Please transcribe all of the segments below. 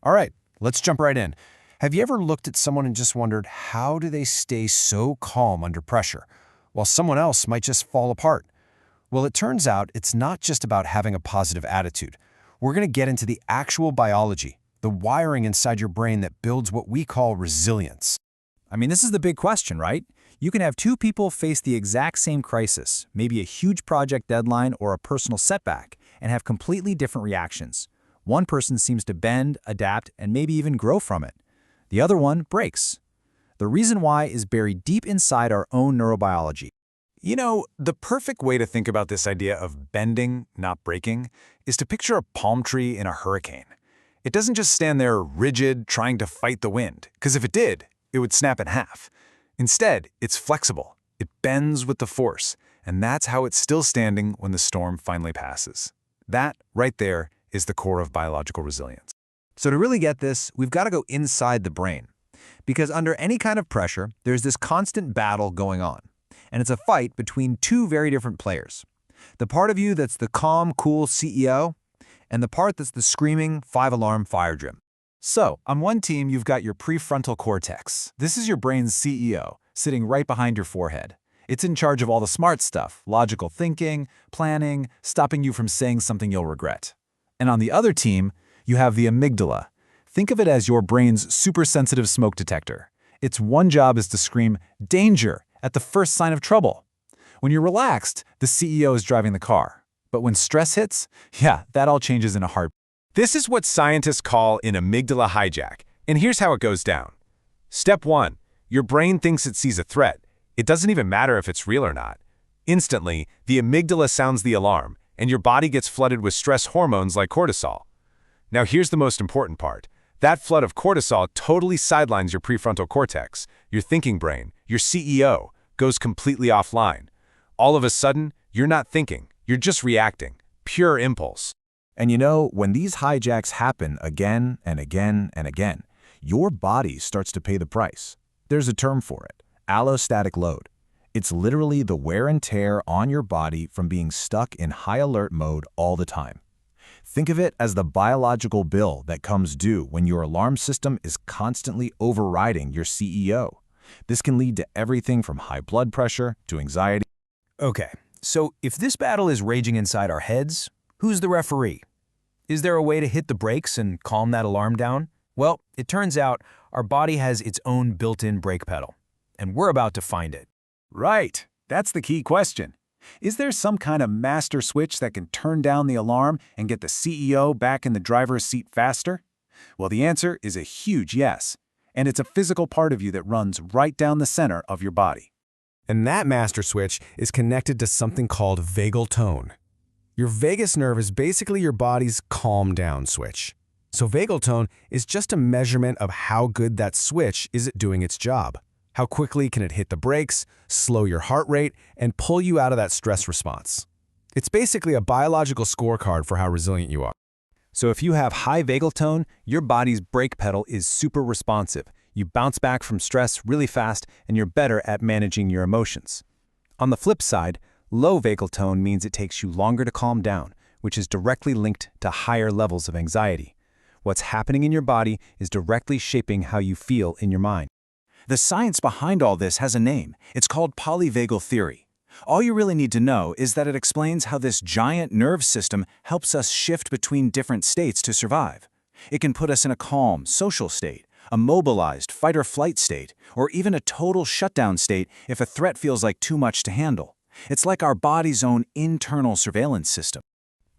All right, let's jump right in. Have you ever looked at someone and just wondered, how do they stay so calm under pressure, while someone else might just fall apart? Well, it turns out it's not just about having a positive attitude. We're going to get into the actual biology, the wiring inside your brain that builds what we call resilience. I mean, this is the big question, right? You can have two people face the exact same crisis, maybe a huge project deadline or a personal setback, and have completely different reactions. One person seems to bend, adapt, and maybe even grow from it. The other one breaks. The reason why is buried deep inside our own neurobiology. You know, the perfect way to think about this idea of bending, not breaking, is to picture a palm tree in a hurricane. It doesn't just stand there rigid, trying to fight the wind, because if it did, it would snap in half. Instead, it's flexible. It bends with the force, and that's how it's still standing when the storm finally passes. That, right there, is the core of biological resilience. So to really get this, we've got to go inside the brain. Because under any kind of pressure, there's this constant battle going on. And it's a fight between two very different players. The part of you that's the calm, cool CEO, and the part that's the screaming, five-alarm fire drill. So, on one team, you've got your prefrontal cortex. This is your brain's CEO, sitting right behind your forehead. It's in charge of all the smart stuff, logical thinking, planning, stopping you from saying something you'll regret. And on the other team, you have the amygdala. Think of it as your brain's super-sensitive smoke detector. Its one job is to scream, "Danger!" at the first sign of trouble. When you're relaxed, the CEO is driving the car. But when stress hits, that all changes in a heartbeat. This is what scientists call an amygdala hijack, and here's how it goes down. Step 1. Your brain thinks it sees a threat. It doesn't even matter if it's real or not. Instantly, the amygdala sounds the alarm, and your body gets flooded with stress hormones like cortisol. Now here's the most important part. That flood of cortisol totally sidelines your prefrontal cortex. Your thinking brain, your CEO, goes completely offline. All of a sudden, you're not thinking, you're just reacting. Pure impulse. And you know, when these hijacks happen again and again and again, your body starts to pay the price. There's a term for it, allostatic load. It's literally the wear and tear on your body from being stuck in high alert mode all the time. Think of it as the biological bill that comes due when your alarm system is constantly overriding your CEO. This can lead to everything from high blood pressure to anxiety. Okay, so if this battle is raging inside our heads, who's the referee? Is there a way to hit the brakes and calm that alarm down? Well, it turns out our body has its own built-in brake pedal, and we're about to find it. Right. That's the key question. Is there some kind of master switch that can turn down the alarm and get the CEO back in the driver's seat faster? Well, the answer is a huge yes. And it's a physical part of you that runs right down the center of your body. And that master switch is connected to something called vagal tone. Your vagus nerve is basically your body's calm down switch. So vagal tone is just a measurement of how good that switch is at doing its job. How quickly can it hit the brakes, slow your heart rate, and pull you out of that stress response? It's basically a biological scorecard for how resilient you are. So if you have high vagal tone, your body's brake pedal is super responsive. You bounce back from stress really fast, and you're better at managing your emotions. On the flip side, low vagal tone means it takes you longer to calm down, which is directly linked to higher levels of anxiety. What's happening in your body is directly shaping how you feel in your mind. The science behind all this has a name. It's called polyvagal theory. All you really need to know is that it explains how this giant nerve system helps us shift between different states to survive. It can put us in a calm, social state, a mobilized fight-or-flight state, or even a total shutdown state if a threat feels like too much to handle. It's like our body's own internal surveillance system.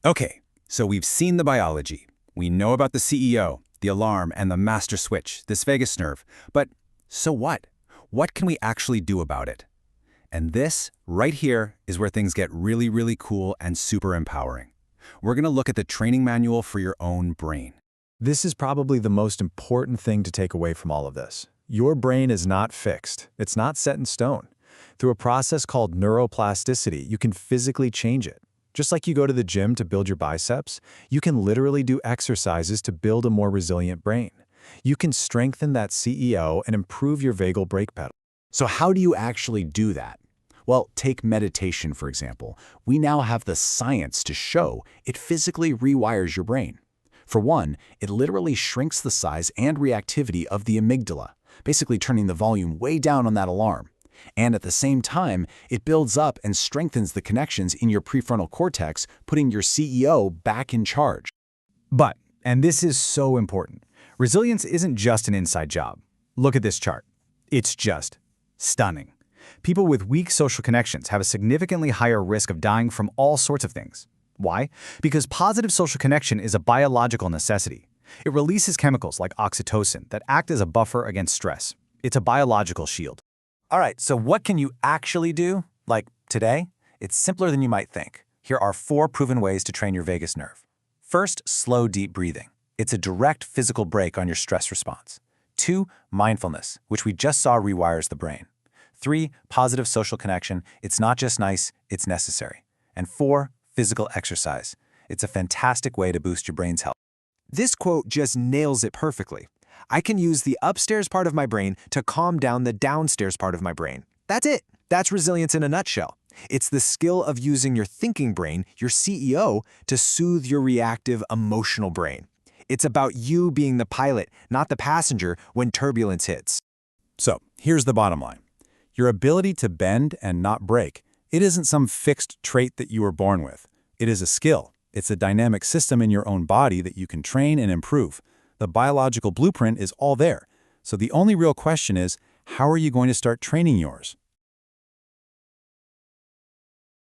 Okay, so we've seen the biology. We know about the CEO, the alarm, and the master switch, this vagus nerve. But so what? What can we actually do about it? And this, right here, is where things get really, really cool and super empowering. We're going to look at the training manual for your own brain. This is probably the most important thing to take away from all of this. Your brain is not fixed. It's not set in stone. Through a process called neuroplasticity, you can physically change it. Just like you go to the gym to build your biceps, you can literally do exercises to build a more resilient brain. You can strengthen that CEO and improve your vagal brake pedal. So how do you actually do that? Well, take meditation, for example. We now have the science to show it physically rewires your brain. For one, it literally shrinks the size and reactivity of the amygdala, basically turning the volume way down on that alarm. And at the same time, it builds up and strengthens the connections in your prefrontal cortex, putting your CEO back in charge. But, and this is so important, resilience isn't just an inside job. Look at this chart. It's just stunning. People with weak social connections have a significantly higher risk of dying from all sorts of things. Why? Because positive social connection is a biological necessity. It releases chemicals like oxytocin that act as a buffer against stress. It's a biological shield. All right, so what can you actually do? Like today? It's simpler than you might think. Here are 4 proven ways to train your vagus nerve. First, slow, deep breathing. It's a direct physical break on your stress response. 2, mindfulness, which we just saw rewires the brain. 3, positive social connection. It's not just nice, it's necessary. And 4, physical exercise. It's a fantastic way to boost your brain's health. This quote just nails it perfectly. I can use the upstairs part of my brain to calm down the downstairs part of my brain. That's it. That's resilience in a nutshell. It's the skill of using your thinking brain, your CEO, to soothe your reactive, emotional brain. It's about you being the pilot, not the passenger, when turbulence hits. So, here's the bottom line. Your ability to bend and not break, it isn't some fixed trait that you were born with. It is a skill. It's a dynamic system in your own body that you can train and improve. The biological blueprint is all there. So the only real question is, how are you going to start training yours?